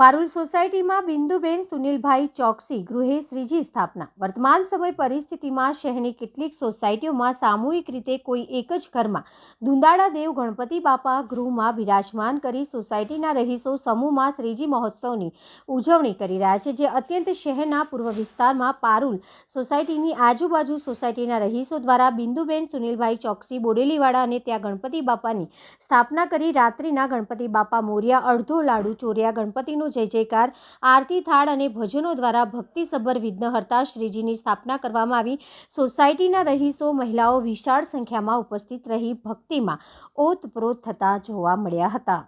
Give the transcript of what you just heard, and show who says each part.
Speaker 1: પારુલ સોસાયટીમાં બિંદુબેન સુનિલભાઈ ચોકસી ગૃહે શ્રીજી સ્થાપના। વર્તમાન સમય પરિસ્થિતિમાં શહેરની કેટલીક સોસાયટીઓમાં સામૂહિક રીતે કોઈ એક જ ઘરમાં દુંદાળા દેવ ગણપતિ બાપા ગૃહમાં બિરાજમાન કરી સોસાયટીના રહીશો સમૂહમાં શ્રીજી મહોત્સવની ઉજવણી કરી રહ્યા છે, જે અત્યંત શહેરના પૂર્વ વિસ્તારમાં પારુલ સોસાયટીની આજુબાજુ સોસાયટીના રહીશો દ્વારા બિંદુબેન સુનિલભાઈ ચોકસી બોડેલીવાળા અને ત્યાં ગણપતિ બાપાની સ્થાપના કરી રાત્રિના ગણપતિ બાપા મોર્યા, અડધો લાડુ ચોર્યા, ગણપતિનો જય જયકાર, આરતી, થાળ અને ભજનો દ્વારા ભક્તિસભર વિઘ્નહર્તા શ્રીજીની સ્થાપના કરવામાં આવી। સોસાયટીના રહીશો, મહિલાઓ વિશાળ સંખ્યામાં ઉપસ્થિત રહી ભક્તિમાં ઓતપ્રોત થતા જોવા મળ્યા હતા।